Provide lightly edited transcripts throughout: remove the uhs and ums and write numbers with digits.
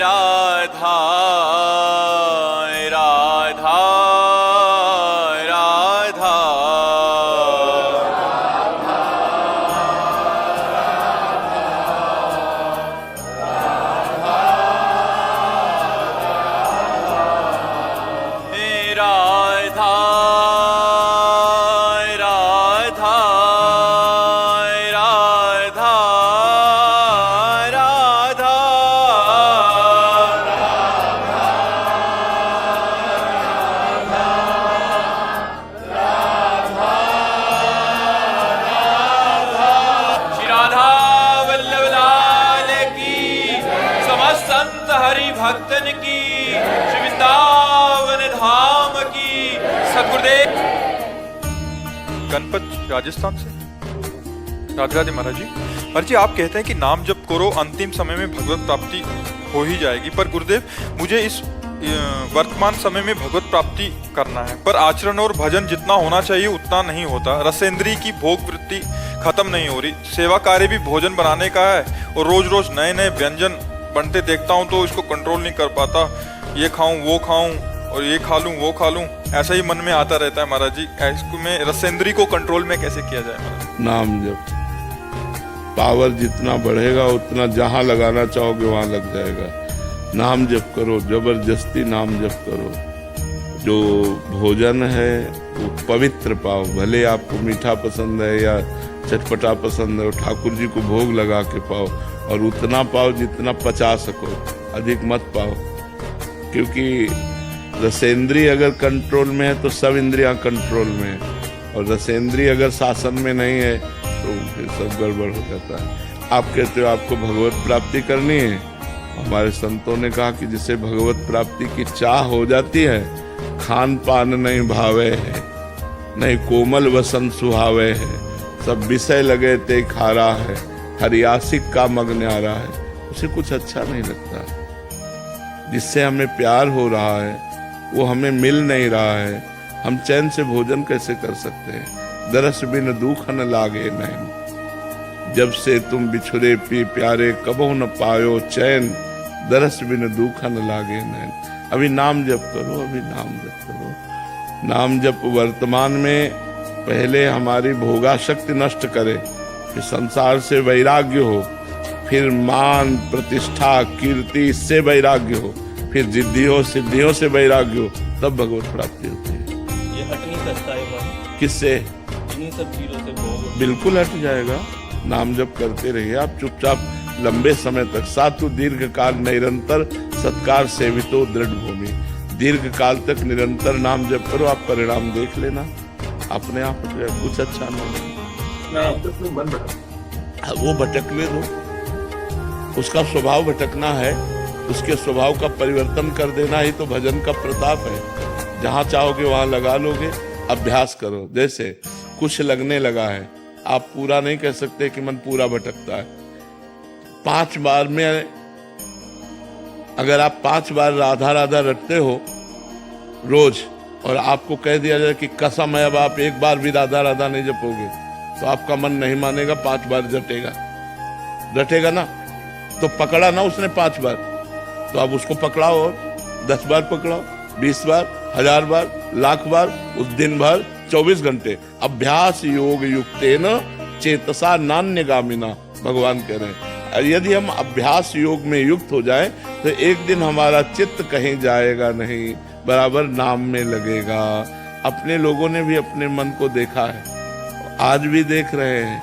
राधा राधा राधा राधा राधा राधा राधा श्री राधा वल्लभ लाल की, समस्त संत हरि भक्तन की, श्री वृंदावन धाम की, सद्गुरुदेव। गणपत राजस्थान से। राधे राधे महाराज जी। महाराज जी, आप कहते हैं कि नाम जप करो, अंतिम समय में भगवत प्राप्ति हो ही जाएगी। पर गुरुदेव, मुझे इस वर्तमान समय में भगवत प्राप्ति करना है, पर आचरण और भजन जितना होना चाहिए उतना नहीं होता। रसेंद्री की भोग वृत्ति खत्म नहीं हो रही। सेवा कार्य भी भोजन बनाने का है और रोज रोज नए नए व्यंजन बनते देखता हूँ तो इसको कंट्रोल नहीं कर पाता। ये खाऊं वो खाऊं और ये खा लूं वो खा लूं, ऐसा ही मन में आता रहता है महाराज जी। इसको में रसेंद्री को कंट्रोल में कैसे किया जाए महाराज? नाम जप, पावर जितना बढ़ेगा उतना जहां लगाना चाहोगे वहां लग जाएगा। नाम जप करो, जबरदस्ती नाम जप करो। जो भोजन है वो पवित्र पाओ, भले आपको मीठा पसंद है या चटपटा पसंद है, वो ठाकुर जी को भोग लगा के पाओ, और उतना पाओ जितना पचा सको, अधिक मत पाओ। क्योंकि रसेंद्री अगर कंट्रोल में है तो सब इंद्रियां कंट्रोल में है, और रसेंद्री अगर शासन में नहीं है तो फिर सब गड़बड़ हो जाता है। आप कहते हो आपको भगवत प्राप्ति करनी है, हमारे संतों ने कहा कि जिसे भगवत प्राप्ति की चाह हो जाती है, खान पान नहीं भावे है, नहीं कोमल वसन सुहावे है, सब विषय लगे ते खारा है, हरियासिक का मग न्यारा है, उसे कुछ अच्छा नहीं लगता। जिससे हमें प्यार हो रहा है वो हमें मिल नहीं रहा है, हम चैन से भोजन कैसे कर सकते हैं? दरस बिन दुख न लागे नैन, जब से तुम बिछुरे पी प्यारे, कबो न पायो चैन, दरस बिन दुख न लागे नैन। अभी नाम जप करो, अभी नाम जप करो। नाम जप वर्तमान में पहले हमारी भोगाशक्ति नष्ट करे, फिर संसार से वैराग्य हो, फिर मान प्रतिष्ठा कीर्ति इससे वैराग्य हो, फिर जिद्दियों सिद्धियों से वैराग्य हो, तब भगवत प्राप्ति होती है। ये हट नहीं सकता है मन किससे? इन सब चीजों से भोग बिल्कुल हट जाएगा। नाम जप करते रहिए आप चुपचाप लंबे समय तक। सातु दीर्घ काल निरंतर सत्कार सेवितो दृढ़ भूमि। दीर्घ काल तक निरंतर नाम जप करो, आप परिणाम देख लेना अपने आप। कुछ अच्छा नहीं, वो भटकने दो, उसका स्वभाव भटकना है, उसके स्वभाव का परिवर्तन कर देना ही तो भजन का प्रताप है। जहां चाहोगे वहां लगा लोगे। अभ्यास करो। जैसे कुछ लगने लगा है, आप पूरा नहीं कह सकते कि मन पूरा भटकता है। 5 बार में अगर आप 5 बार राधा राधा रटते हो रोज, और आपको कह दिया जाए कि कसम है अब आप एक बार भी राधा राधा नहीं जपोगे, तो आपका मन नहीं मानेगा, 5 बार रटेगा ना। तो पकड़ा ना उसने 5 बार, तो आप उसको पकड़ाओ और 10 बार पकड़ाओ, 20 बार, 1000 बार, लाख बार, उस दिन भर 24 घंटे। अभ्यास योग युक्तेन चेतसा नान्यगामिना, भगवान कह रहे हैं। यदि हम अभ्यास योग में युक्त हो जाए तो एक दिन हमारा चित्त कहीं जाएगा नहीं, बराबर नाम में लगेगा। अपने लोगों ने भी अपने मन को देखा है, आज भी देख रहे हैं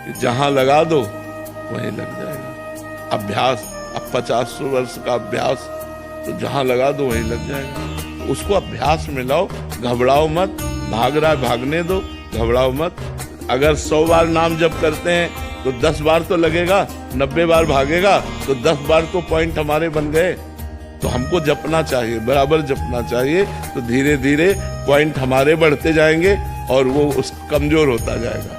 कि जहां लगा दो वहीं लग जाएगा। अभ्यास, अब 50 वर्ष का अभ्यास, तो जहां लगा दो वहीं लग जाएगा। तो उसको अभ्यास में लाओ, घबराओ मत। भाग रहा है भागने दो, घबराओ मत। अगर 100 बार नाम जप करते हैं तो 10 बार तो लगेगा, 90 बार भागेगा तो 10 बार तो पॉइंट हमारे बन गए। तो हमको जपना चाहिए, बराबर जपना चाहिए, तो धीरे धीरे पॉइंट हमारे बढ़ते जाएंगे और वो उस कमजोर होता जाएगा।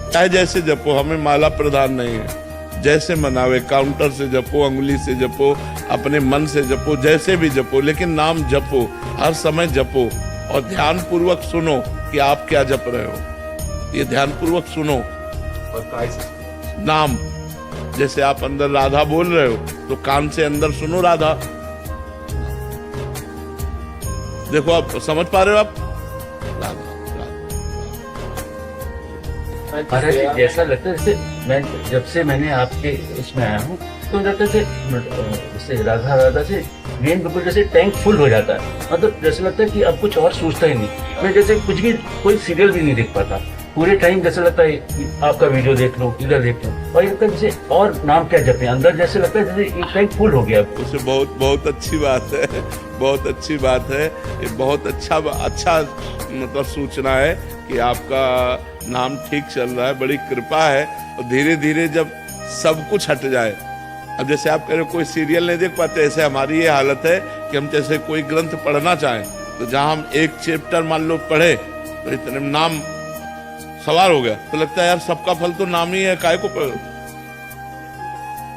चाहे जैसे जपो, हमें माला प्रधान नहीं है। जैसे मनावे, काउंटर से जपो, अंगुली से जपो, अपने मन से जपो, जैसे भी जपो, लेकिन नाम जपो, हर समय जपो। और ध्यान पूर्वक सुनो कि आप क्या जप रहे हो। ये ध्यान पूर्वक सुनो और काय से नाम, जैसे आप अंदर राधा बोल रहे हो तो कान से अंदर सुनो राधा। देखो आप समझ पा रहे हो आप? राधा महाराज जी, ऐसा लगता है जैसे जब से मैंने आपके इसमें आया हूँ तो लगता है जैसे राधा राधा से ब्रेन बिल्कुल जैसे टैंक फुल हो जाता है। मतलब जैसे लगता है कि अब कुछ और सोचता ही नहीं। मैं जैसे कुछ भी कोई सीरियल भी नहीं देख पाता पूरे टाइम। जैसे लगता है कि आपका वीडियो देख लो, इधर देख लो, और लगता है जैसे और नाम क्या जपे अंदर। जैसे लगता है जैसे एक टैंक फुल हो गया। उसे बहुत बहुत अच्छी बात है, बहुत अच्छी बात है। ये बहुत अच्छा मतलब सूचना है कि आपका नाम ठीक चल रहा है, बड़ी कृपा है। और धीरे धीरे जब सब कुछ हट जाए, अब जैसे आप कह रहे हो कोई सीरियल नहीं देख पाते, ऐसे हमारी ये हालत है कि हम जैसे कोई ग्रंथ पढ़ना चाहें तो जहां हम एक चैप्टर मान लो पढ़े तो इतने नाम सवार हो गया, तो लगता है यार सबका फल तो नाम ही है, काय को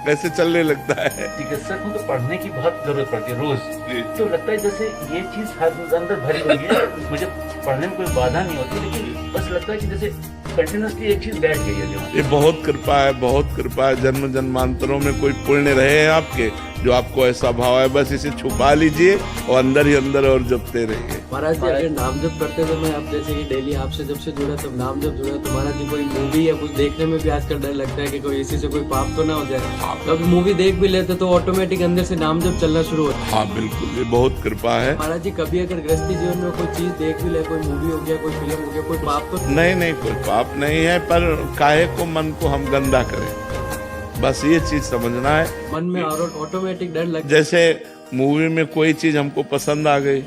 कैसे चलने लगता है। चिकित्सक को तो पढ़ने की बहुत जरूरत पड़ती है जी। रोज। तो लगता है जैसे ये चीज हर अंदर भरी हुई है, मुझे पढ़ने में कोई बाधा नहीं होती, लेकिन बस लगता है कि जैसे कंटिन्यूसली एक चीज बैठ गई है दिमाग। ये बहुत कृपा है, बहुत कृपा है। जन्म जन्मांतरों में कोई पुण्य रहे हैं आपके जो आपको ऐसा भाव है, बस इसे छुपा लीजिए और अंदर ही अंदर और जपते रहिए। महाराज जी अगर नाम जप करते तो मैं अब जैसे कि डेली आपसे जब से जुड़ा तब नाम जप जुड़ा तो महाराज जी कोई मूवी या कुछ देखने में भी आजकल डर लगता है कि कोई इसी से कोई पाप तो ना हो जाए। कभी मूवी देख भी लेते तो ऑटोमेटिक अंदर से नाम जप चलना शुरू होता है। हाँ बिल्कुल, ये बहुत कृपा है। महाराज जी कभी अगर गृहस्थी जीवन में कोई चीज देख भी ले, कोई मूवी हो गया, कोई फिल्म हो गया, कोई पाप तो नहीं नहीं, कोई पाप नहीं है, पर काहे को मन को हम गंदा करें, बस ये चीज समझना है। मन में ऑटोमेटिक डर लग जैसे मूवी में कोई चीज हमको पसंद आ गई,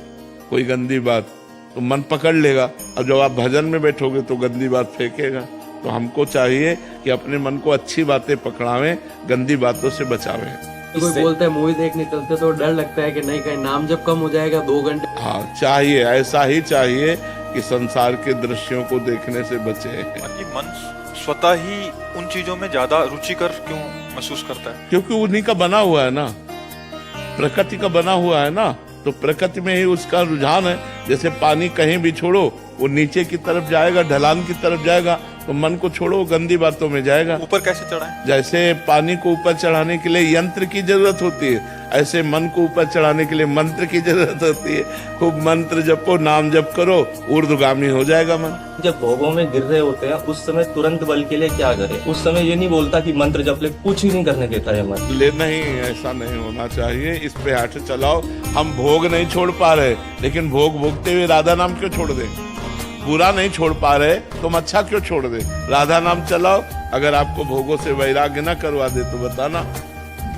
कोई गंदी बात, तो मन पकड़ लेगा। अब जब आप भजन में बैठोगे तो गंदी बात फेंकेगा। तो हमको चाहिए कि अपने मन को अच्छी बातें पकड़ावें, गंदी बातों से बचावें। कोई बोलता है मूवी देखने चलते तो डर लगता है कि नहीं कहीं नाम जब कम हो जाएगा 2 घंटे। हाँ चाहिए, ऐसा ही चाहिए कि संसार के दृश्यों को देखने से बचे। मन स्वतः ही उन चीजों में ज्यादा रुचिकर क्यों महसूस करता है? क्योंकि उन्हीं का बना हुआ है ना, प्रकृति का बना हुआ है ना, तो प्रकृति में ही उसका रुझान है। जैसे पानी कहीं भी छोड़ो वो नीचे की तरफ जाएगा, ढलान की तरफ जाएगा, तो मन को छोड़ो गंदी बातों में जाएगा। ऊपर कैसे चढ़ाएं? जैसे पानी को ऊपर चढ़ाने के लिए यंत्र की जरूरत होती है, ऐसे मन को ऊपर चढ़ाने के लिए मंत्र की जरूरत होती है। खूब मंत्र जपो, नाम जप करो, ऊर्ध्वगामी हो जाएगा मन। जब भोगों में गिर रहे होते हैं उस समय तुरंत बल के लिए क्या करें? उस समय ये नहीं बोलता कि मंत्र जप ले, कुछ ही नहीं करने देता है मन। ले नहीं, ऐसा नहीं होना चाहिए। इस पे हाथ चलाओ। हम भोग नहीं छोड़ पा रहे, लेकिन भोग भोगते हुए राधा नाम क्यों छोड़ दें? बुरा नहीं छोड़ पा रहे तुम अच्छा क्यों छोड़ दे? राधा नाम चलाओ। अगर आपको भोगों से वैराग्य न करवा दे तो बताना।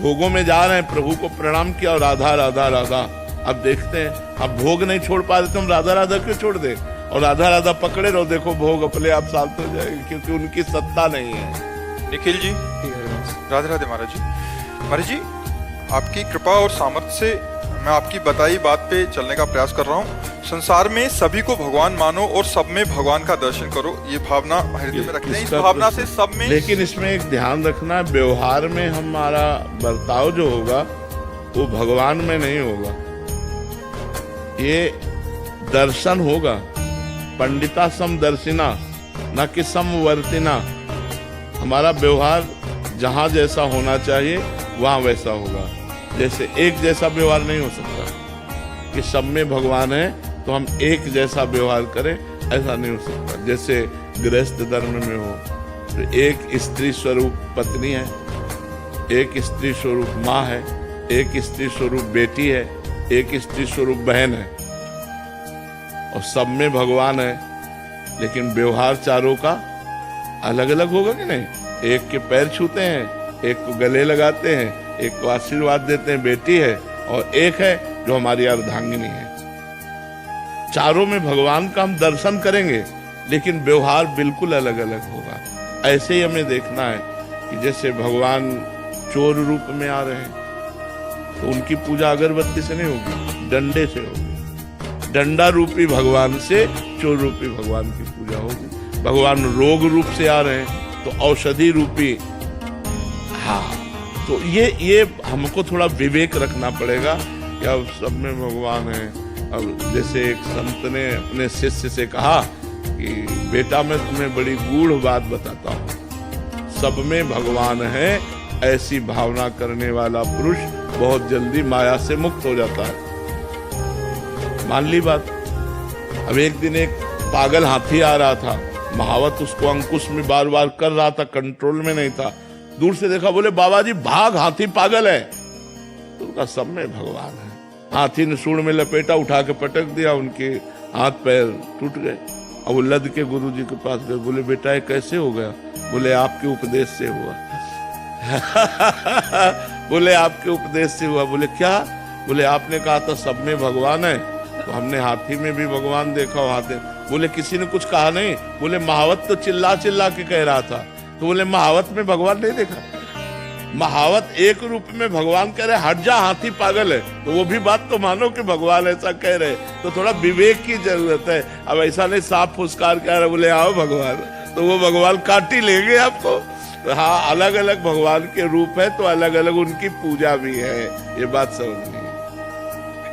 भोगों में जा रहे हैं, प्रभु को प्रणाम किया और राधा राधा राधा। अब देखते हैं, अब भोग नहीं छोड़ पा रहे तुम राधा राधा क्यों छोड़ दे? और राधा राधा पकड़े रहो, देखो भोग अपने आप शांत हो जाएगी, क्योंकि उनकी सत्ता नहीं है। निखिल जी, राधे राधे महाराज जी। महाराज जी, आपकी कृपा और सामर्थ्य से मैं आपकी बताई बात पे चलने का प्रयास कर रहा हूँ। संसार में सभी को भगवान मानो और सब में भगवान का दर्शन करो, ये भावना हृदय में रखते हैं। इस भावना से सब में, लेकिन इसमें एक ध्यान रखना है, व्यवहार में हमारा बर्ताव जो होगा वो भगवान में नहीं होगा, ये दर्शन होगा। पंडिता समदर्शिना न कि समवर्तिना। हमारा व्यवहार जहाँ जैसा होना चाहिए वहाँ वैसा होगा। जैसे एक जैसा व्यवहार नहीं हो सकता कि सब में भगवान है तो हम एक जैसा व्यवहार करें, ऐसा नहीं हो सकता। जैसे गृहस्थ धर्म में हो तो एक स्त्री स्वरूप पत्नी है, एक स्त्री स्वरूप माँ है, एक स्त्री स्वरूप बेटी है, एक स्त्री स्वरूप बहन है, और सब में भगवान है। लेकिन व्यवहार चारों का अलग अलग होगा कि नहीं? एक के पैर छूते हैं, एक को गले लगाते हैं, एक को आशीर्वाद देते हैं, बेटी है, और एक है जो हमारी अर्धांगिनी है। चारों में भगवान का हम दर्शन करेंगे, लेकिन व्यवहार बिल्कुल अलग अलग होगा। ऐसे ही हमें देखना है कि जैसे भगवान चोर रूप में आ रहे हैं तो उनकी पूजा अगरबत्ती से नहीं होगी, डंडे से होगी। डंडा रूपी भगवान से चोर रूपी भगवान की पूजा होगी। भगवान रोग रूप से आ रहे हैं तो औषधि रूपी, हाँ, तो ये हमको थोड़ा विवेक रखना पड़ेगा कि अब सब में भगवान है। अब जैसे एक संत ने अपने शिष्य से कहा कि बेटा मैं तुम्हें बड़ी गूढ़ बात बताता हूँ, सब में भगवान है, ऐसी भावना करने वाला पुरुष बहुत जल्दी माया से मुक्त हो जाता है। मान ली बात। अब एक दिन एक पागल हाथी आ रहा था, महावत उसको अंकुश में बार बार कर रहा था, कंट्रोल में नहीं था। दूर से देखा, बोले बाबा जी भाग, हाथी पागल है। तो उनका सब में भगवान है। हाथी ने सूंड में लपेटा, उठा के पटक दिया, उनके हाथ पैर टूट गए। अब वो लद के गुरु जी के पास गए, बोले बेटा ये कैसे हो गया? बोले आपके उपदेश से हुआ। बोले आपके उपदेश से हुआ। बोले क्या? बोले आपने कहा था सब में भगवान है, तो हमने हाथी में भी भगवान देखा। हाथी बोले किसी ने कुछ कहा नहीं? बोले महावत तो चिल्ला चिल्ला के कह रहा था। तो बोले महावत में भगवान नहीं देखा? महावत एक रूप में भगवान कह रहे हट जा, हाथी पागल है, तो वो भी बात तो मानो कि भगवान ऐसा कह रहे। तो थोड़ा विवेक की जरूरत है। अब ऐसा नहीं साफ फुसकार कह रहे बोले आओ भगवान, तो वो भगवान काट ही लेंगे आपको। तो हाँ, अलग अलग भगवान के रूप है, तो अलग अलग उनकी पूजा भी है, ये बात समझनी है।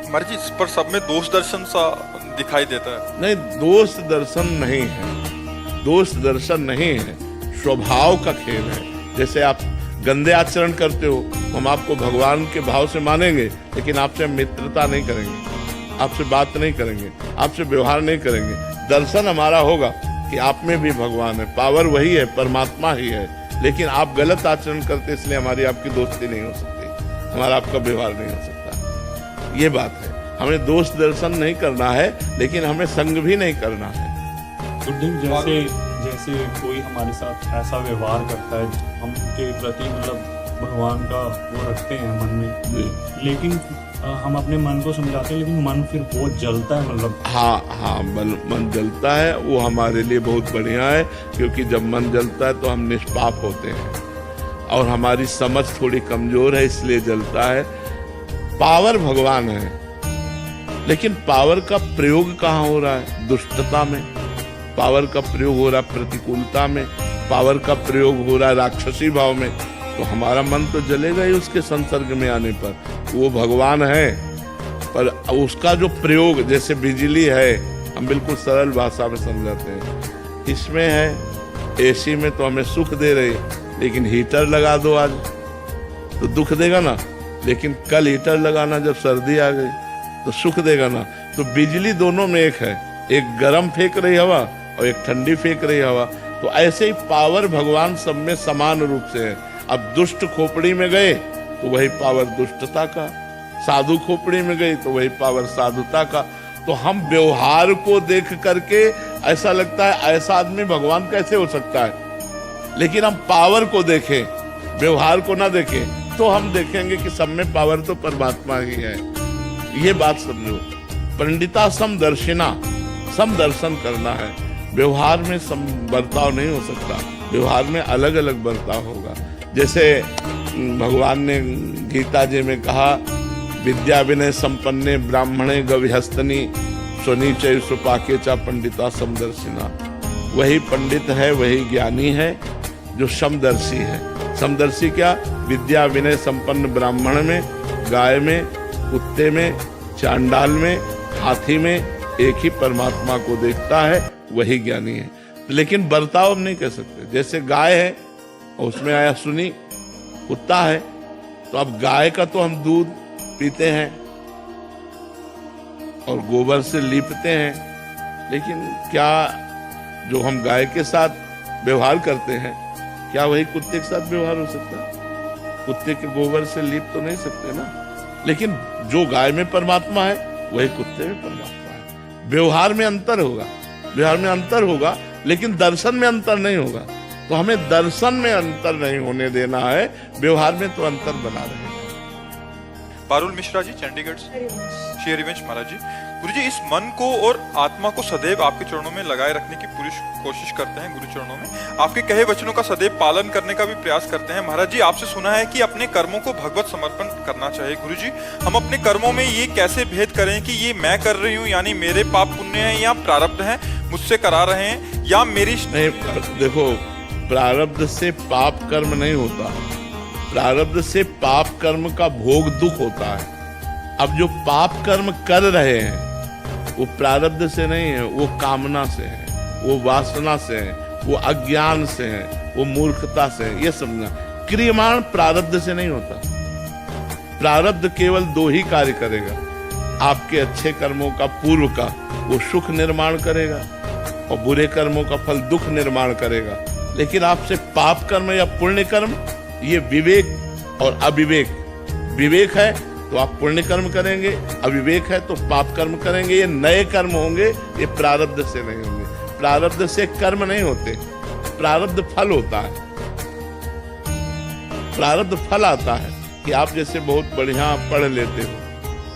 महाराज जी इस पर सब में दोष दर्शन सा दिखाई देता है। नहीं, दोष दर्शन नहीं है, दोष दर्शन नहीं है, स्वभाव का खेल है। जैसे आप गंदे आचरण करते हो, हम आपको भगवान के भाव से मानेंगे, लेकिन आपसे मित्रता नहीं करेंगे, आपसे बात नहीं करेंगे, आपसे व्यवहार नहीं करेंगे। दर्शन हमारा होगा कि आप में भी भगवान है, पावर वही है, परमात्मा ही है, लेकिन आप गलत आचरण करते, इसलिए हमारी आपकी दोस्ती नहीं हो सकती, हमारा आपका व्यवहार नहीं हो सकता। ये बात है। हमें दोष दर्शन नहीं करना है, लेकिन हमें संग भी नहीं करना है। जैसे कोई हमारे साथ ऐसा व्यवहार करता है, हम उनके प्रति मतलब भगवान का वो रखते हैं मन में, लेकिन हम अपने मन को समझाते हैं, लेकिन मन फिर बहुत जलता है। मतलब हाँ, मन जलता है, वो हमारे लिए बहुत बढ़िया है, क्योंकि जब मन जलता है तो हम निष्पाप होते हैं और हमारी समझ थोड़ी कमजोर है, इसलिए जलता है। पावर भगवान है, लेकिन पावर का प्रयोग कहाँ हो रहा है? दुष्टता में। पावर का प्रयोग हो रहा है प्रतिकूलता में, पावर का प्रयोग हो रहा है राक्षसी भाव में, तो हमारा मन तो जलेगा ही उसके संसर्ग में आने पर। वो भगवान है, पर उसका जो प्रयोग, जैसे बिजली है, हम बिल्कुल सरल भाषा में समझाते हैं, इसमें है एसी में तो हमें सुख दे रही, लेकिन हीटर लगा दो आज तो दुख देगा ना, लेकिन कल हीटर लगाना जब सर्दी आ गई तो सुख देगा ना। तो बिजली दोनों में एक है, एक गर्म फेंक रही हवा और एक ठंडी फेंक रही हवा। तो ऐसे ही पावर भगवान सब में समान रूप से है। अब दुष्ट खोपड़ी में गए तो वही पावर दुष्टता का, साधु खोपड़ी में गई तो वही पावर साधुता का। तो हम व्यवहार को देख करके ऐसा लगता है ऐसा आदमी भगवान कैसे हो सकता है, लेकिन हम पावर को देखें, व्यवहार को ना देखें, तो हम देखेंगे कि सब में पावर तो परमात्मा ही है। ये बात समझो। पंडिता समदर्शिना, समदर्शन करना है। व्यवहार में सम बर्ताव नहीं हो सकता, व्यवहार में अलग अलग बर्ताव होगा। जैसे भगवान ने गीता जी में कहा, विद्या विनय संपन्ने ब्राह्मणे गविहस्तनी स्वनीचय सुपाके चा पंडिता समदर्शिना। वही पंडित है, वही ज्ञानी है जो समदर्शी है। समदर्शी क्या? विद्या विनय संपन्न ब्राह्मण में, गाय में, कुत्ते में, चांडाल में, हाथी में एक ही परमात्मा को देखता है, वही ज्ञानी है। लेकिन बर्ताव हम नहीं कर सकते। जैसे गाय है और उसमें आया सुनी, कुत्ता है, तो अब गाय का तो हम दूध पीते हैं और गोबर से लीपते हैं, लेकिन क्या जो हम गाय के साथ व्यवहार करते हैं, क्या वही कुत्ते के साथ व्यवहार हो सकता है? कुत्ते के गोबर से लीप तो नहीं सकते ना। लेकिन जो गाय में परमात्मा है वही कुत्ते में परमात्मा है। व्यवहार में अंतर होगा, व्यवहार में अंतर होगा, लेकिन दर्शन में अंतर नहीं होगा। तो हमें दर्शन में अंतर नहीं होने देना है, व्यवहार में तो अंतर बना रहेगा। पारुल मिश्रा जी चंडीगढ़ से। श्री हरिवंश महाराज जी, गुरु जी इस मन को और आत्मा को सदैव आपके चरणों में लगाए रखने की पूरी कोशिश करते हैं, गुरु चरणों में आपके कहे वचनों का सदैव पालन करने का भी प्रयास करते हैं। महाराज जी आपसे सुना है कि अपने कर्मों को भगवत समर्पण करना चाहिए। गुरु जी हम अपने कर्मों में ये कैसे भेद करें कि ये मैं कर रही हूँ, यानी मेरे पाप पुण्य है या प्रारब्ध है मुझसे करा रहे हैं, या मेरी नहीं? देखो, प्रारब्ध से पाप कर्म नहीं होता, प्रारब्ध से पाप कर्म का भोग दुख होता है। अब जो पाप कर्म कर रहे हैं वो प्रारब्ध से नहीं है, वो कामना से है, वो वासना से है, वो अज्ञान से है, वो मूर्खता से है, ये समझना। क्रियमाण प्रारब्ध से नहीं होता। प्रारब्ध केवल दो ही कार्य करेगा, आपके अच्छे कर्मों का पूर्व का वो सुख निर्माण करेगा और बुरे कर्मों का फल दुख निर्माण करेगा। लेकिन आपसे पाप कर्म या पुण्य कर्म, ये विवेक और अविवेक, विवेक है तो आप पुण्य कर्म करेंगे, अविवेक है तो पाप कर्म करेंगे। ये नए कर्म होंगे, ये प्रारब्ध से नहीं होंगे। प्रारब्ध से कर्म नहीं होते, प्रारब्ध फल होता है। प्रारब्ध फल आता है कि आप जैसे बहुत बढ़िया पढ़ लेते हो,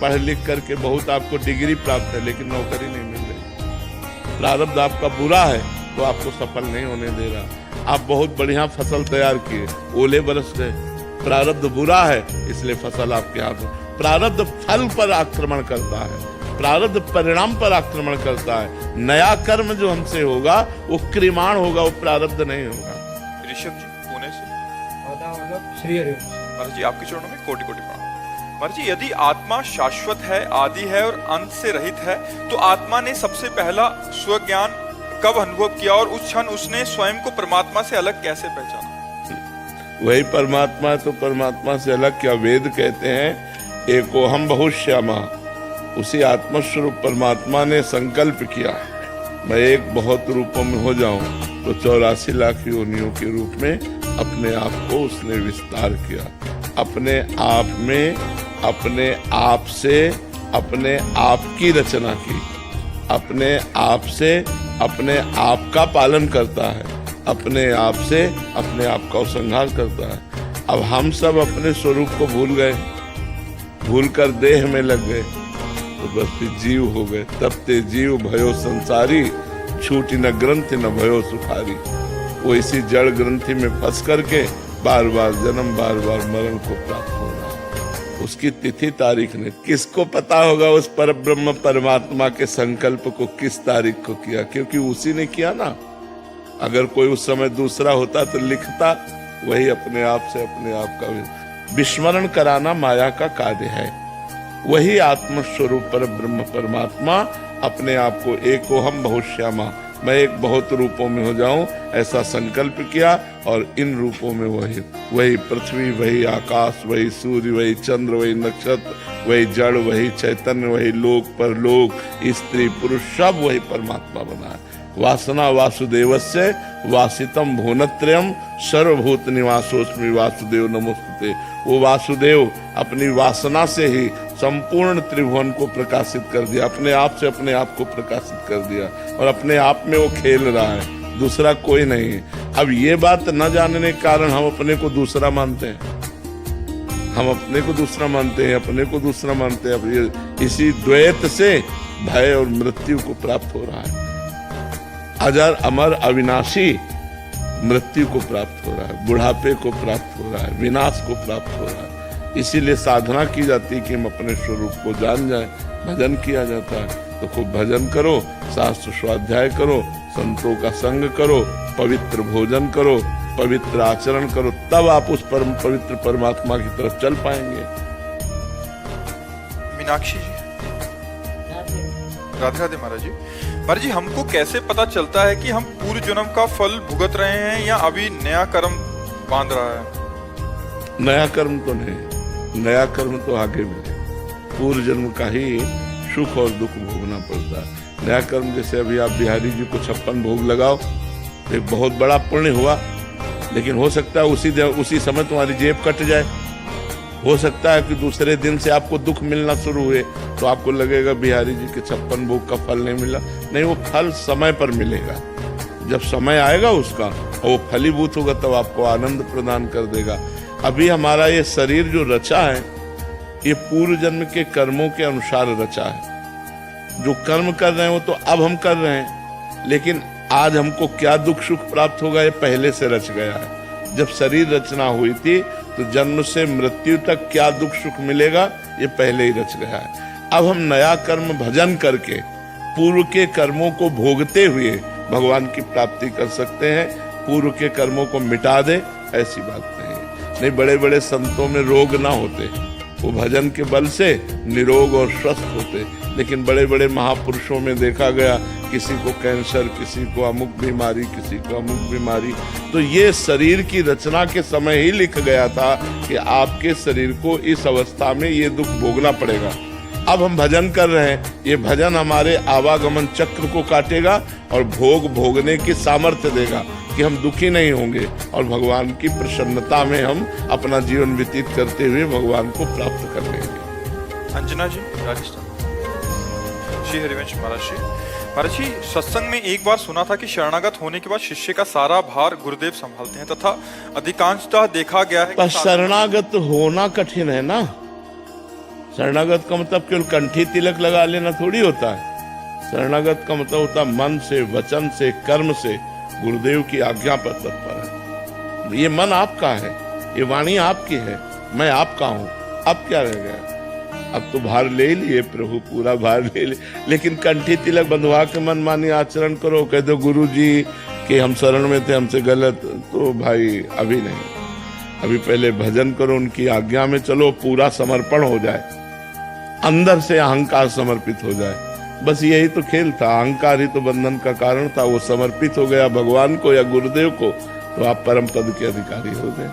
पढ़ लिख करके बहुत आपको डिग्री प्राप्त है, लेकिन नौकरी नहीं मिल रही। प्रारब्ध आपका बुरा है तो आपको सफल नहीं होने दे रहा। आप बहुत बढ़िया फसल तैयार किए, ओले बरस गए, प्रारब्ध बुरा है इसलिए फसल आपके हाथ में। प्रारब्ध फल पर आक्रमण करता है, प्रारब्ध परिणाम पर आक्रमण करता है। नया कर्म जो हमसे होगा वो क्रियमाण होगा, वो प्रारब्ध नहीं होगा। ऋषभ जी पुणे से। श्री हरि। महाराज जी आपके चरणों में कोटि कोटि प्रणाम। महाराज जी, यदि आत्मा शाश्वत है, आदि है और अंत से रहित है, तो आत्मा ने सबसे पहला स्वज्ञान कब अनुभव किया और उस क्षण उसने स्वयं को परमात्मा से अलग कैसे पहचाना? वही परमात्मा है तो परमात्मा से अलग क्या? वेद कहते हैं एकोहम बहुश्यामा। उसी आत्मस्वरूप परमात्मा ने संकल्प किया, मैं एक बहुत रूपों में हो जाऊं, तो 84 लाख योनियों के रूप में अपने आप को उसने विस्तार किया। अपने आप में, अपने आप से, अपने आप की रचना की, अपने आप से अपने आप का पालन करता है, अपने आप से अपने आप का उपसंहार करता है। अब हम सब अपने स्वरूप को भूल गए, भूल कर देह में लग गए, तो बस फिर जीव हो गए। तब ते जीव भयो संसारी, छूटी न ग्रंथि न भयो सुखारी। वो इसी जड़ ग्रंथि में फंस करके बार बार जन्म, बार बार मरण को प्राप्त हो रहा है। उसकी तिथि तारीख ने किसको पता होगा? उस परब्रह्म परमात्मा के संकल्प को किस तारीख को किया, क्योंकि उसी ने किया ना। अगर कोई उस समय दूसरा होता तो लिखता, वही अपने आप से अपने आप का विस्मरण कराना माया का कार्य है। वही आत्मस्वरूप पर ब्रह्म परमात्मा अपने आप को एकोहम बहुश्यामा, मैं एक बहुत रूपों में हो जाऊं, ऐसा संकल्प किया। और इन रूपों में वही पृथ्वी, वही आकाश, वही सूर्य, वही चंद्र, वही नक्षत्र, वही जड़, वही चैतन्य, वही लोक परलोक, स्त्री पुरुष, सब वही परमात्मा बना है। वासना वासुदेवस्य वासितम भुवनत्रयम् सर्वभूत निवासोस्मि वासुदेव नमोस्तुते। वो वासुदेव अपनी वासना से ही संपूर्ण त्रिभुवन को प्रकाशित कर दिया, अपने आप से अपने आप को प्रकाशित कर दिया, और अपने आप में वो खेल रहा है, दूसरा कोई नहीं है। अब ये बात न जानने के कारण हम अपने को दूसरा मानते हैं, हम अपने को दूसरा मानते हैं, अपने को दूसरा मानते हैं। अब ये इसी द्वैत से भय और मृत्यु को प्राप्त हो रहा है। अजर अमर अविनाशी मृत्यु को प्राप्त हो रहा है, बुढ़ापे को प्राप्त हो रहा है, विनाश को प्राप्त हो रहा है। इसीलिए साधना की जाती है कि हम अपने स्वरूप को जान जाएं। भजन किया जाता है तो खूब भजन करो, शास्त्र स्वाध्याय करो, संतों का संग करो, पवित्र भोजन करो, पवित्र आचरण करो, तब आप उस परम पवित्र परमात्मा की तरफ चल पाएंगे। मीनाक्षी जी। राधे राधे महाराज जी। महाराज जी, हमको कैसे पता चलता है कि हम पूर्व जन्म का फल भुगत रहे हैं या अभी नया कर्म बांध रहा है? नया कर्म तो नहीं, नया कर्म तो आगे मिले। पूर्व जन्म का ही सुख और दुख भोगना पड़ता है। नया कर्म जैसे अभी आप बिहारी जी को 56 भोग लगाओ, एक बहुत बड़ा पुण्य हुआ, लेकिन हो सकता है उसी समय तुम्हारी जेब कट जाए। हो सकता है कि दूसरे दिन से आपको दुख मिलना शुरू हुए, तो आपको लगेगा बिहारी जी के 56 भोग का फल नहीं मिला। नहीं, वो फल समय पर मिलेगा। जब समय आएगा उसका और वो फलीभूत होगा, तब आपको आनंद प्रदान कर देगा। अभी हमारा ये शरीर जो रचा है, ये पूर्व जन्म के कर्मों के अनुसार रचा है। जो कर्म कर रहे हैं वो तो अब हम कर रहे हैं, लेकिन आज हमको क्या दुख सुख प्राप्त होगा, ये पहले से रच गया है। जब शरीर रचना हुई थी तो जन्म से मृत्यु तक क्या दुख सुख मिलेगा, ये पहले ही रच गया है। अब हम नया कर्म भजन करके पूर्व के कर्मों को भोगते हुए भगवान की प्राप्ति कर सकते हैं। पूर्व के कर्मों को मिटा दे, ऐसी बात नहीं। बड़े बड़े संतों में रोग ना होते, वो भजन के बल से निरोग और स्वस्थ होते। लेकिन बड़े बड़े महापुरुषों में देखा गया किसी को कैंसर, किसी को अमुक बीमारी, किसी को अमुक बीमारी। तो ये शरीर की रचना के समय ही लिख गया था कि आपके शरीर को इस अवस्था में ये दुख भोगना पड़ेगा। अब हम भजन कर रहे हैं, ये भजन हमारे आवागमन चक्र को काटेगा और भोग भोगने की सामर्थ्य देगा कि हम दुखी नहीं होंगे और भगवान की प्रसन्नता में हम अपना जीवन व्यतीत करते हुए भगवान को प्राप्त कर लेंगे। अंजना जी, राजस्थान। श्री हरिवंश महाराज जी, सत्संग में एक बार सुना था कि शरणागत होने के बाद शिष्य का सारा भार गुरुदेव संभालते हैं तथा अधिकांशतः देखा गया है पर शरणागत होना कठिन है ना। शरणागत का मतलब केवल कंठी तिलक लगा लेना थोड़ी होता है। शरणागत का मतलब होता है मन से, वचन से, कर्म से गुरुदेव की आज्ञा पर तत्पर है। ये मन आपका है, ये वाणी आपकी है, मैं आपका हूँ। अब क्या रह गया? अब तो भार ले लिए प्रभु, पूरा भार ले लिए, लेकिन कंठी तिलक बंधवा के मनमानी आचरण करो, कह दो गुरु जी कि हम शरण में थे, हमसे गलत, तो भाई अभी नहीं। अभी पहले भजन करो, उनकी आज्ञा में चलो, पूरा समर्पण हो जाए, अंदर से अहंकार समर्पित हो जाए। बस यही तो खेल था। अहंकार ही तो बंधन का कारण था। वो समर्पित हो गया भगवान को या गुरुदेव को, तो आप परम पद के अधिकारी हो गए।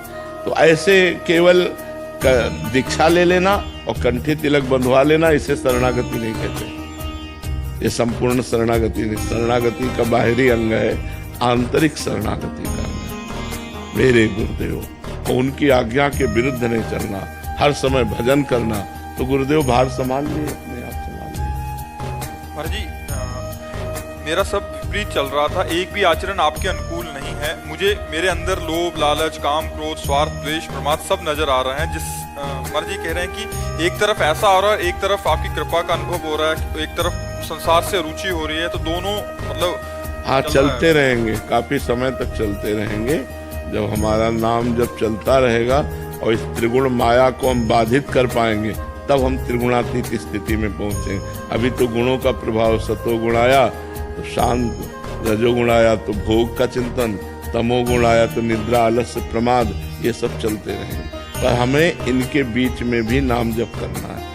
तो ऐसे केवल दीक्षा ले लेना और कंठी तिलक बंधवा लेना, इसे शरणागति नहीं कहते। ये संपूर्ण शरणागति नहीं। शरणागति का बाहरी अंग है, आंतरिक शरणागति का अंग है मेरे गुरुदेव। उनकी आज्ञा के विरुद्ध नहीं चलना, हर समय भजन करना, तो गुरुदेव भार संभाल लिए, अपने आप संभाल लिए। महाराज जी, मेरा सब विपरीत चल रहा था, एक भी आचरण आपके अनुकूल नहीं है। मुझे मेरे अंदर लोभ, लालच, काम, क्रोध, स्वार्थ, द्वेष, प्रमाद सब नजर आ रहे हैं। जिस महाराज जी कह रहे हैं कि एक तरफ ऐसा हो रहा है, एक तरफ आपकी कृपा का अनुभव हो रहा है, एक तरफ संसार से रुचि हो रही है, तो दोनों मतलब हाँ चलते रहेंगे, काफी समय तक चलते रहेंगे। जब हमारा नाम जब चलता रहेगा और इस त्रिगुण माया को हम बाधित कर पाएंगे, तब हम त्रिगुणातीत स्थिति में पहुंचेंगे। अभी तो गुणों का प्रभाव, सतोगुण आया तो शांत, रजोगुण आया तो भोग का चिंतन, तमोगुण आया तो निद्रा, आलस्य, प्रमाद, ये सब चलते रहेंगे। पर हमें इनके बीच में भी नाम जप करना है।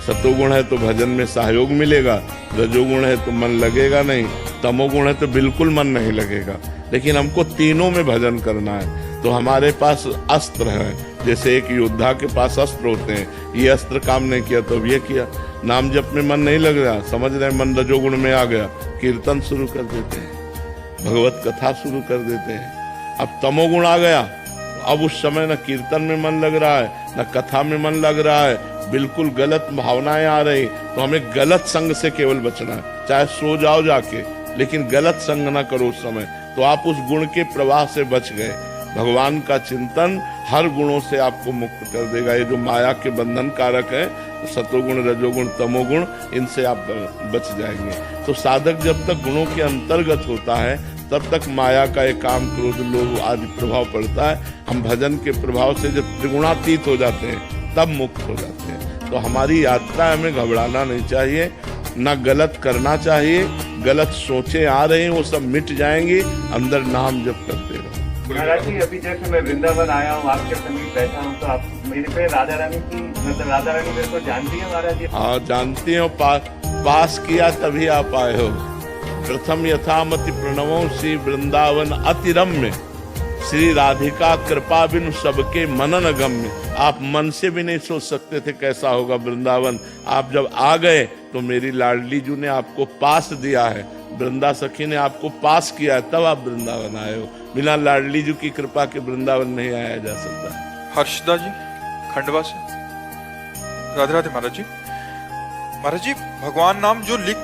सतोगुण है तो भजन में सहयोग मिलेगा, रजोगुण है तो मन लगेगा नहीं, तमोगुण है तो बिल्कुल मन नहीं लगेगा। लेकिन हमको तीनों में भजन करना है। तो हमारे पास अस्त्र है, जैसे एक योद्धा के पास अस्त्र होते हैं। ये अस्त्र काम नहीं किया तो ये किया। नाम जप में मन नहीं लग रहा, समझ रहे मन रजोगुण में आ गया, कीर्तन शुरू कर देते हैं, भगवत कथा शुरू कर देते हैं। अब तमोगुण आ गया, अब उस समय न कीर्तन में मन लग रहा है, न कथा में मन लग रहा है, बिल्कुल गलत भावनाएं आ रही। तो हमें गलत संग से केवल बचना है। चाहे सो जाओ जाके, लेकिन गलत संग ना करो उस समय, तो आप उस गुण के प्रवाह से बच गए। भगवान का चिंतन हर गुणों से आपको मुक्त कर देगा। ये जो माया के बंधन कारक है, तो सतोगुण, रजोगुण, तमोगुण, इनसे आप बच जाएंगे। तो साधक जब तक गुणों के अंतर्गत होता है, तब तक माया का एक काम, क्रोध, लोभ आदि प्रभाव पड़ता है। हम भजन के प्रभाव से जब त्रिगुणातीत हो जाते हैं, तब मुक्त हो जाते हैं। तो हमारी यात्रा, हमें घबराना नहीं चाहिए, ना गलत करना चाहिए। गलत सोचें आ रही हैं, वो सब मिट जाएंगी, अंदर नाम जप करते रहो। महाराज जी, अभी जैसे मैं वृंदावन आया हूँ, आपके समीप बैठा हूँ, तो आप मेरे पे राधा रानी की, मतलब राधा रानी मेरे को जानती है महाराज जी? हाँ जानती हो, पास किया तभी आप आए हो। प्रथम यथामति प्रणवों श्री वृंदावन अति रम्य, श्री राधिका कृपा बिनु सबके मनन गम्य। आप मन से भी नहीं सोच सकते थे कैसा होगा वृंदावन। आप जब आ गए तो मेरी लाडली जू ने आपको पास दिया है, वृंदा सखी ने आपको पास किया है, तब आप वृंदावन आए हो। बिना लाडली जू की कृपा के वृंदावन नहीं आया जा सकता। हर्षदा जी, खंडवा से। राधे राधे महाराज जी। महाराज जी, भगवान नाम जो लिख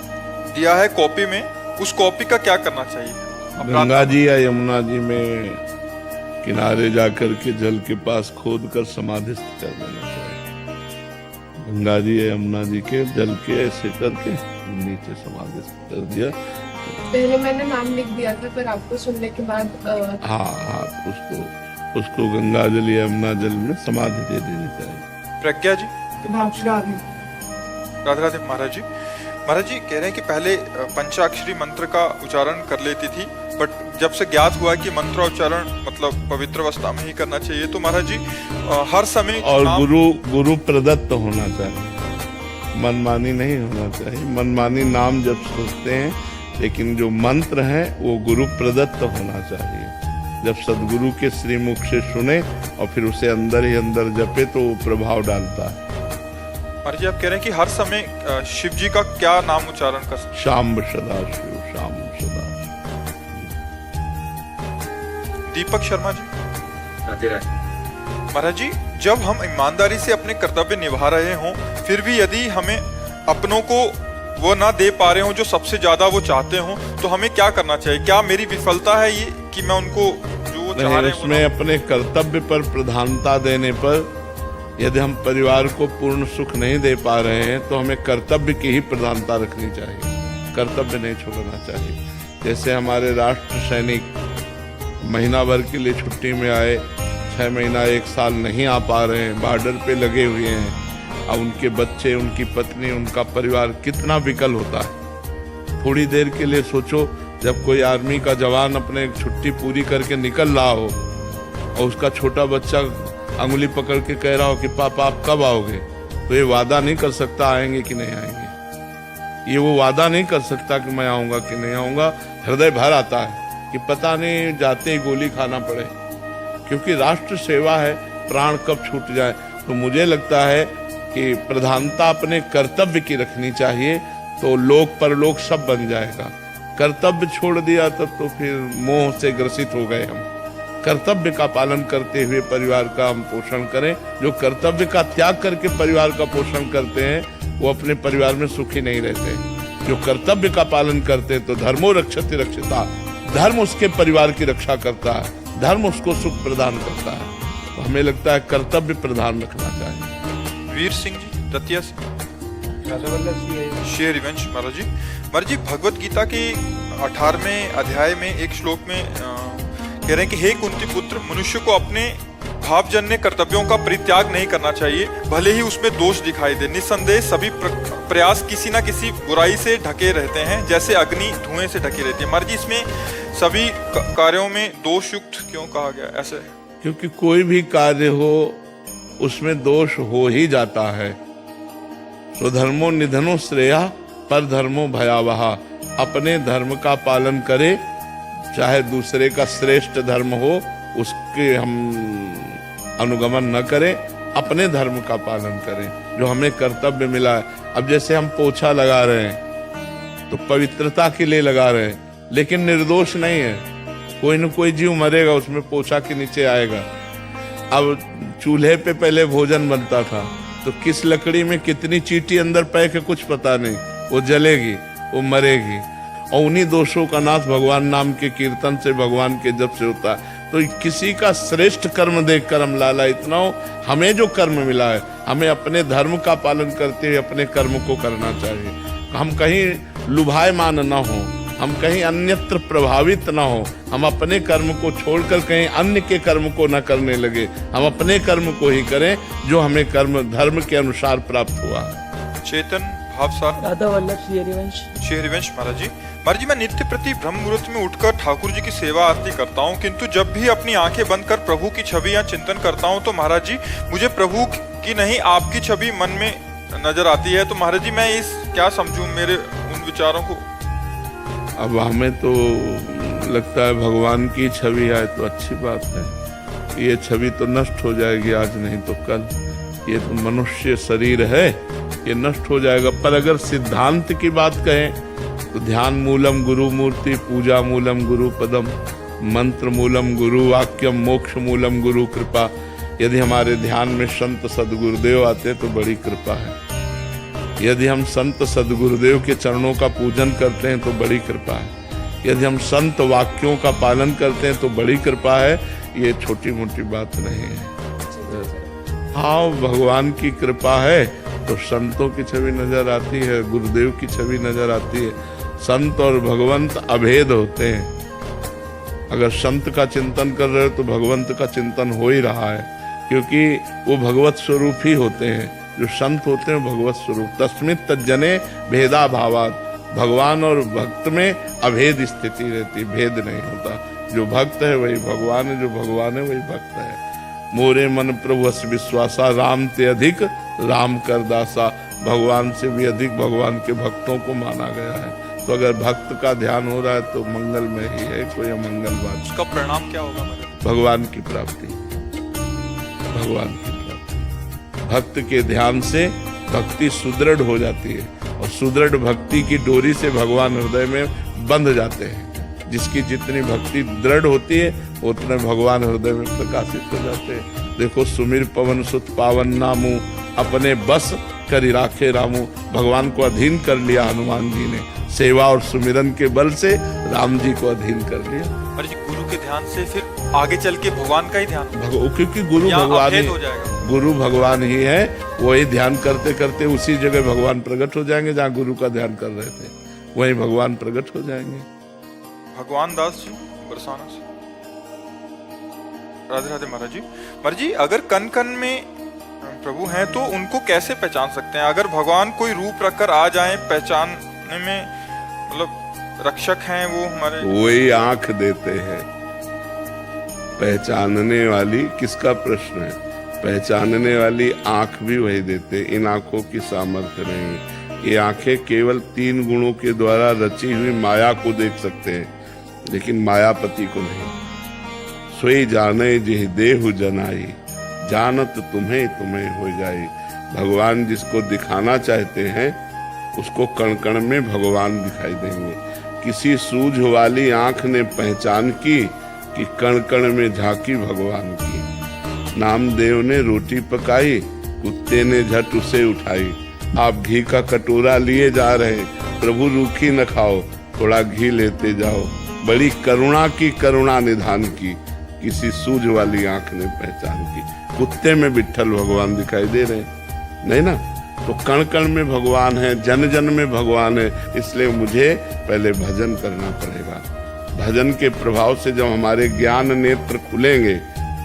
दिया है कॉपी में, उस कॉपी का क्या करना चाहिए? गंगा जी या यमुना जी में किनारे जाकर के जल के पास खोद कर समाधिस्थ कर देना चाहिए। गंगा जी या यमुना जी के जल के ऐसे करके नीचे समाधिस्थ कर दिया। पहले मैंने नाम लिख दिया था, पर आपको सुनने के बाद हाँ उसको गंगा जल या यमुना जल में समाधि दे देनी चाहिए। प्रज्ञा जी। राधे राधे महाराज जी। महाराज जी कह रहे हैं कि पहले पंचाक्षरी मंत्र का उच्चारण कर लेती थी, बट जब से ज्ञात हुआ कि मंत्रोच्चारण मतलब पवित्र अवस्था में ही करना चाहिए, तो महाराज जी हर समय और गुरु प्रदत्त होना चाहिए, मनमानी नहीं होना चाहिए। मनमानी नाम जब सोचते हैं लेकिन जो मंत्र है वो गुरु प्रदत्त होना चाहिए। जब सदगुरु के श्रीमुख से सुने और फिर उसे अंदर ही अंदर जपे तो वो प्रभाव डालता है। महाराज जी आप कह रहे हैं कि हर समय शिव जी का क्या नाम उच्चारण कर सकते? शाम सदाशिव, शाम सदाशिव। दीपक शर्मा जी। राधे राधे। महाराज जी जब हम ईमानदारी से अपने कर्तव्य निभा रहे हों फिर भी यदि हमें अपनों को वो ना दे पा रहे हों जो सबसे ज्यादा वो चाहते हों तो हमें क्या करना चाहिए? क्या मेरी विफलता है ये कि मैं उनको जो वो चाह रहे हैं उसमें अपने कर्तव्य पर प्रधानता देने पर यदि हम परिवार को पूर्ण सुख नहीं दे पा रहे हैं तो हमें कर्तव्य की ही प्रधानता रखनी चाहिए, कर्तव्य नहीं छोड़ना चाहिए। जैसे हमारे राष्ट्र सैनिक महीना भर के लिए छुट्टी में आए, 6 महीना 1 साल नहीं आ पा रहे हैं, बॉर्डर पे लगे हुए हैं। अब उनके बच्चे, उनकी पत्नी, उनका परिवार कितना विकल होता है। थोड़ी देर के लिए सोचो, जब कोई आर्मी का जवान अपने छुट्टी पूरी करके निकल रहा हो और उसका छोटा बच्चा अंगुली पकड़ के कह रहा हो कि पापा आप कब आओगे, तो ये वादा नहीं कर सकता आएंगे कि नहीं आएंगे। ये वो वादा नहीं कर सकता कि मैं आऊंगा कि नहीं आऊंगा। हृदय भर आता है कि पता नहीं जाते ही गोली खाना पड़े, क्योंकि राष्ट्र सेवा है, प्राण कब छूट जाए। तो मुझे लगता है कि प्रधानता अपने कर्तव्य की रखनी चाहिए तो लोक परलोक सब बन जाएगा। कर्तव्य छोड़ दिया तब तो फिर मोह से ग्रसित हो गए हम। कर्तव्य का पालन करते हुए परिवार का हम पोषण करें। जो कर्तव्य का त्याग करके परिवार का पोषण करते हैं वो अपने परिवार में सुखी नहीं रहते। जो कर्तव्य का पालन करते हैं तो धर्मो रक्षति रक्षिता, धर्म उसके परिवार की रक्षा करता है, धर्म उसको सुख प्रदान करता है। तो हमें लगता है कर्तव्य प्रधान रखना चाहिए। वीर सिंह जी दतिया से। राजा वल्लभ सिंह श्री हरिवंश महाराज जी। महाराज जी भगवत गीता के 18वें अध्याय में एक श्लोक में कह रहे हैं कि हे कुंती पुत्र, मनुष्य को अपने भावजन्य कर्तव्यों का परित्याग नहीं करना चाहिए, भले ही उसमें दोष दिखाई दे। निस्संदेह सभी प्रयास किसी न किसी बुराई से ढके रहते हैं, जैसे अग्नि धुएं से ढकी रहती है। महाराज जी इसमें सभी कार्यों में दोष युक्त क्यों कहा गया ऐसे? क्योंकि कोई भी कार्य हो उसमें दोष हो ही जाता है। स्वधर्मो निधनो श्रेया पर धर्मो भयावहा। अपने धर्म का पालन करे, चाहे दूसरे का श्रेष्ठ धर्म हो उसके हम अनुगमन न करें, अपने धर्म का पालन करें जो हमें कर्तव्य मिला है। अब जैसे हम पोछा लगा रहे हैं तो पवित्रता के लिए लगा रहे हैं, लेकिन निर्दोष नहीं है। कोई न कोई जीव मरेगा, उसमें पोछा के नीचे आएगा। अब चूल्हे पे पहले भोजन बनता था तो किस लकड़ी में कितनी चींटी अंदर पैक है कुछ पता नहीं, वो जलेगी, वो मरेगी। और उन्हीं दोषों का नाश भगवान नाम के कीर्तन से, भगवान के जप से होता है। तो किसी का श्रेष्ठ कर्म देखकर हम लालायित न हो। हमें जो कर्म मिला है हमें अपने धर्म का पालन करते हुए अपने कर्म को करना चाहिए। हम कहीं लुभायमान न हो, हम कहीं अन्यत्र प्रभावित न हो। हम अपने कर्म को छोड़कर कहीं अन्य के कर्म को न करने लगे। हम अपने कर्म को ही करें जो हमें कर्म धर्म के अनुसार प्राप्त हुआ। चेतन भावसार। राधा वल्लभ श्री हरिवंश। श्री हरिवंश महाराज जी। महाराज जी मैं नित्य प्रति ब्रह्म मुहूर्त में उठकर ठाकुर जी की सेवा आरती करता हूँ, किंतु जब भी अपनी आंखें बंद कर प्रभु की छवि या चिंतन करता हूँ तो महाराज जी मुझे प्रभु की नहीं आपकी छवि मन में नजर आती है। तो महाराज जी मैं इस क्या समझूं मेरे उन विचारों को? अब हमें तो लगता है भगवान की छवि आए तो अच्छी बात है। ये छवि तो नष्ट हो जाएगी आज नहीं तो कल। ये तो मनुष्य शरीर है, ये नष्ट हो जाएगा। पर अगर सिद्धांत की बात कहें तो ध्यान मूलम गुरु मूर्ति, पूजा मूलम गुरु पदम, मंत्र मूलम गुरु वाक्यम, मोक्ष मूलम गुरु कृपा। यदि हमारे ध्यान में संत सदगुरुदेव आते तो बड़ी कृपा है। यदि हम संत सदगुरुदेव के चरणों का पूजन करते हैं तो बड़ी कृपा है। यदि हम संत वाक्यों का पालन करते हैं तो बड़ी कृपा है। ये छोटी मोटी बात नहीं है। हाँ, भगवान की कृपा है तो संतों की छवि नजर आती है, गुरुदेव की छवि नजर आती है। संत और भगवंत अभेद होते हैं। अगर संत का चिंतन कर रहे हो तो भगवंत का चिंतन हो ही रहा है, क्योंकि वो भगवत स्वरूप ही होते हैं। जो संत होते हैं भगवत स्वरूप। तस्मित् तज्जने भेदा भावात्। भगवान और भक्त में अभेद स्थिति रहती, भेद नहीं होता। जो भक्त है वही भगवान है, जो भगवान है वही भक्त है। मोरे मन प्रभु अस विश्वासा, राम ते अधिक राम कर दासा। भगवान से भी अधिक भगवान के भक्तों को माना गया है। तो अगर भक्त का ध्यान हो रहा है तो मंगल में ही है, कोई अमंगल बात। उसका परिणाम क्या होगा महाराज? भगवान की प्राप्ति, भगवान की प्राप्ति। भक्त के ध्यान से भक्ति सुदृढ़ हो जाती है और सुदृढ़ भक्ति की डोरी से भगवान हृदय में बंध जाते हैं। जिसकी जितनी भक्ति दृढ़ होती है उतने भगवान हृदय में प्रकाशित हो जाते हैं। देखो, सुमिर पवन सुत पावन नामू, अपने बस करी राखे रामू। भगवान को अधीन कर लिया हनुमान जी ने, सेवा और सुमिरन के बल से राम जी को अधीन कर लिया। महाराज जी, गुरु के ध्यान से फिर आगे चल के भगवान का ही ध्यान, क्योंकि गुरु भगवान ही, हो जाएगा। गुरु भगवान ही है। वही ध्यान करते करते उसी जगह भगवान प्रकट हो जाएंगे जहाँ गुरु का ध्यान कर रहे थे, वही भगवान प्रकट हो जाएंगे। भगवान दास जी बरसाना से। राधे राधे महाराज जी। महाराज जी, अगर कन कन में प्रभु हैं तो उनको कैसे पहचान सकते हैं? अगर भगवान कोई रूप रखकर आ जाएं, पहचानने में मतलब रक्षक हैं वो हमारे, वही आंख देते हैं पहचानने वाली। किसका प्रश्न है? पहचानने वाली आंख भी वही देते। इन आंखों की सामर्थ्य नहीं। ये आंखें केवल 3 गुणों के द्वारा रची हुई माया को देख सकते हैं, लेकिन मायापति को नहीं। सोई जाने जिह देहु जनाई, जानत तुम्हें तुम्हें हो जाए। भगवान जिसको दिखाना चाहते हैं उसको कण कण में भगवान दिखाई देंगे। किसी सूझ वाली आंख ने पहचान की कि कण कण में झांकी भगवान की। नामदेव ने रोटी पकाई, कुत्ते ने झट उसे उठाई। आप घी का कटोरा लिए जा रहे, प्रभु रूखी न खाओ, थोड़ा घी लेते जाओ। बड़ी करुणा की, करुणा निधान की, किसी सूझ वाली आंख ने पहचान की। कुत्ते में विट्ठल भगवान दिखाई दे रहे नहीं ना? तो कण कण में भगवान है, जन जन में भगवान है। इसलिए मुझे पहले भजन करना पड़ेगा। भजन के प्रभाव से जब हमारे ज्ञान नेत्र खुलेंगे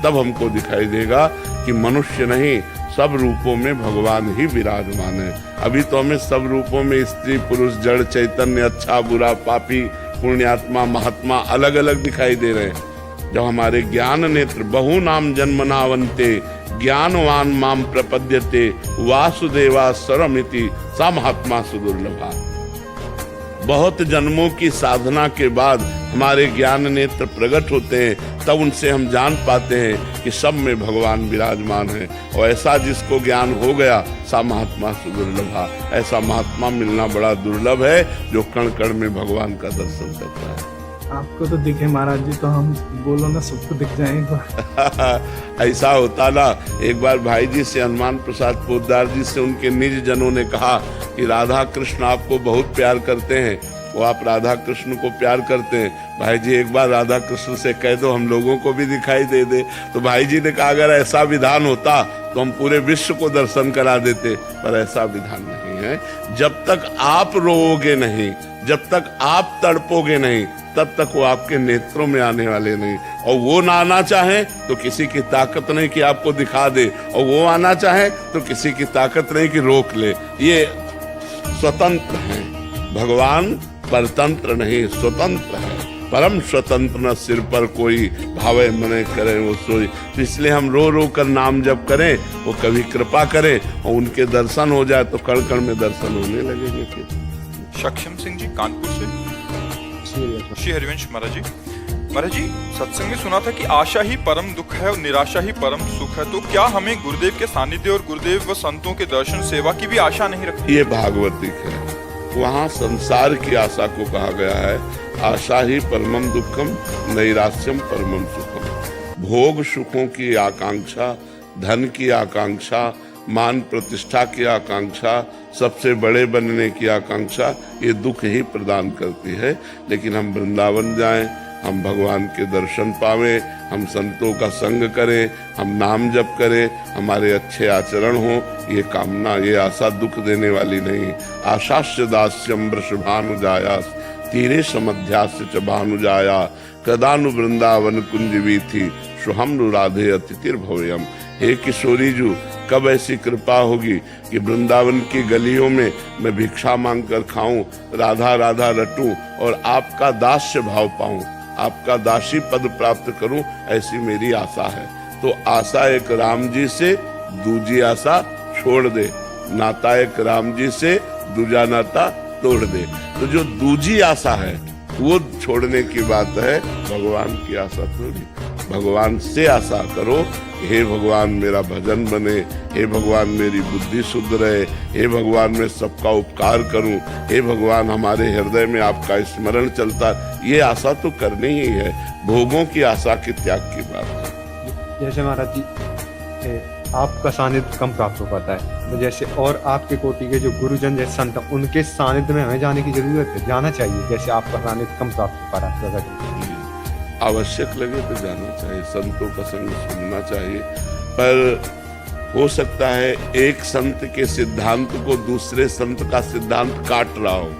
तब हमको दिखाई देगा कि मनुष्य नहीं, सब रूपों में भगवान ही विराजमान है। अभी तो हमें सब रूपों में स्त्री पुरुष जड़ चैतन्य, अच्छा बुरा, पापी पुण्यात्मा महात्मा अलग अलग दिखाई दे रहे हैं। जब हमारे ज्ञान नेत्र बहु नाम जन्मनावन्ते ज्ञानवान माम प्रपद्यते वासुदेवा सरमिति सा महात्मा सुदुर्लभा। बहुत जन्मों की साधना के बाद हमारे ज्ञान नेत्र प्रकट होते हैं, तब उनसे हम जान पाते हैं कि सब में भगवान विराजमान है। और ऐसा जिसको ज्ञान हो गया सा महात्मा सुदुर्लभा। ऐसा महात्मा मिलना बड़ा दुर्लभ है जो कण कण में भगवान का दर्शन करता है। आपको तो दिखे महाराज जी, तो हम बोलो ना सबको दिख जाएंगे। ऐसा होता ना। एक बार भाई जी से, हनुमान प्रसाद पोद्दार जी से उनके निज जनों ने कहा कि राधा कृष्ण आपको बहुत प्यार करते हैं, वो आप राधा कृष्ण को प्यार करते हैं। भाई जी एक बार राधा कृष्ण से कह दो हम लोगों को भी दिखाई दे दे। तो भाई जी ने कहा अगर ऐसा विधान होता तो हम पूरे विश्व को दर्शन करा देते, पर ऐसा विधान नहीं है। जब तक आप रोओगे नहीं, जब तक आप तड़पोगे नहीं, तब तक वो आपके नेत्रों में आने वाले नहीं। और वो ना आना चाहे तो किसी की ताकत नहीं कि आपको दिखा दे, और वो आना चाहे तो किसी की ताकत नहीं कि रोक ले। ये स्वतंत्र हैं भगवान, परतंत्र नहीं, स्वतंत्र है। परम स्वतंत्र न सिर पर कोई, भावे मने करे वो सोई। तो इसलिए हम रो रो कर नाम जप करें, वो कभी कृपा करें और उनके दर्शन हो जाए तो कण कण में दर्शन होने लगेंगे। फिर सक्षम सिंह जी कानपुर से। श्री हरिवंश महाराज जी। महाराज जी, सत्संग में सुना था कि आशा ही परम दुख है और निराशा ही परम सुख है। तो क्या हमें गुरुदेव के सानिध्य और गुरुदेव व संतों के दर्शन सेवा की भी आशा नहीं रखनी? ये भागवतिक है। वहाँ संसार की आशा को कहा गया है आशा ही परमम दुखम नैराश्यम परमम सुखम। भोग सुखों की आकांक्षा, धन की आकांक्षा, मान प्रतिष्ठा की आकांक्षा, सबसे बड़े बनने की आकांक्षा, ये दुख ही प्रदान करती है। लेकिन हम वृंदावन जाएं, हम भगवान के दर्शन पावें, हम संतों का संग करें, हम नाम जप करें, हमारे अच्छे आचरण हो, ये कामना, ये आशा दुख देने वाली नहीं। आशास्य दास्यम वृषभानुजायास तीरे समध्यास्य च भानुजाया कदानु वृंदावन कुंज वीथी शुहम राधे अतिथिर्भव्यम। हे किशोरी जू, कब ऐसी कृपा होगी कि वृंदावन की गलियों में मैं भिक्षा मांगकर खाऊं, राधा राधा रटूं और आपका दास्य भाव पाऊं, आपका दासी पद प्राप्त करूं, ऐसी मेरी आशा है। तो आशा एक राम जी से, दूजी आशा छोड़ दे। नाता एक राम जी से, दूजा नाता तोड़ दे। तो जो दूजी आशा है वो छोड़ने की बात है, भगवान की आशा थोड़ी। भगवान से आशा करो, हे भगवान मेरा भजन बने, हे भगवान मेरी बुद्धि शुद्ध रहे, हे भगवान मैं सबका उपकार करूं, हे भगवान हमारे हृदय में आपका स्मरण चलता। ये आशा तो करनी ही है, भोगों की आशा के त्याग की बात है। जैसे महाराज जी आपका सानिध्य कम प्राप्त हो पाता है, तो जैसे और आपके कोटि के जो गुरुजन जैसे संत हैं, उनके सानिध्य में हमें जाने की जरूरत है, जाना चाहिए। जैसे आपका सानिध्य कम प्राप्त हो पा रहा है, आवश्यक लगे तो जाना चाहिए, संतों का संग सुनना चाहिए। पर हो सकता है एक संत के सिद्धांत को दूसरे संत का सिद्धांत काट रहा हो,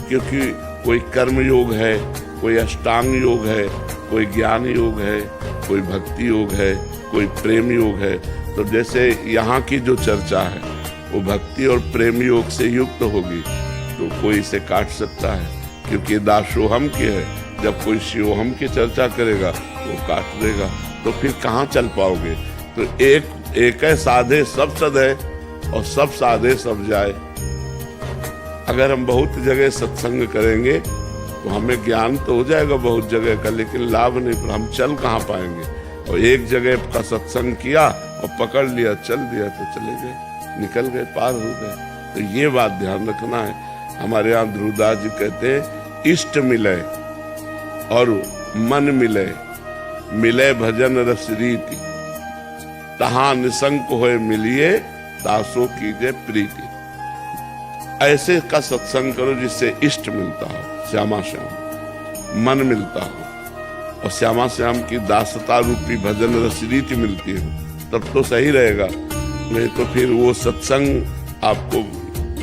क्योंकि कोई कर्म योग है, कोई अष्टांग योग है, कोई ज्ञान योग है, कोई भक्ति योग है, कोई प्रेम योग है। तो जैसे यहाँ की जो चर्चा है वो भक्ति और प्रेम योग से युक्त होगी, तो कोई इसे काट सकता है, क्योंकि दासोहम की है। जब कोई शिवोहम की चर्चा करेगा वो काट देगा, तो फिर कहाँ चल पाओगे। तो एक है साधे सब सद है, और सब साधे सब जाए। अगर हम बहुत जगह सत्संग करेंगे तो हमें ज्ञान तो हो जाएगा बहुत जगह का, लेकिन लाभ नहीं, पर हम चल कहाँ पाएंगे। और एक जगह का सत्संग किया और पकड़ लिया, चल दिया, तो चले गए, निकल गए, पार हो गए। तो ये बात ध्यान रखना है। हमारे यहाँ ध्रुवदास जी कहते हैं, इष्ट मिले और मन मिले, मिले भजन रस रीति, तहां निसंक होए मिलिए, तासो कीजे प्रीति। ऐसे का सत्संग करो जिससे इष्ट मिलता हो, श्यामा श्याम, मन मिलता हो, और श्यामा श्याम की दासता रूपी भजन रस रीति मिलती हो, तब तो सही रहेगा। नहीं तो फिर वो सत्संग आपको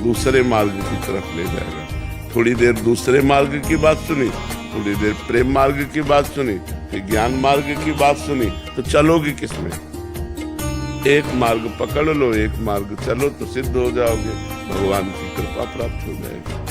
दूसरे मार्ग की तरफ ले जाएगा। थोड़ी देर दूसरे मार्ग की बात सुनी, थोड़ी देर प्रेम मार्ग की बात सुनी, फिर ज्ञान मार्ग की बात सुनी, तो चलोगी किसमें? एक मार्ग पकड़ लो, एक मार्ग चलो, तो सिद्ध हो जाओगे, भगवान की कृपा प्राप्त हो जाएगी।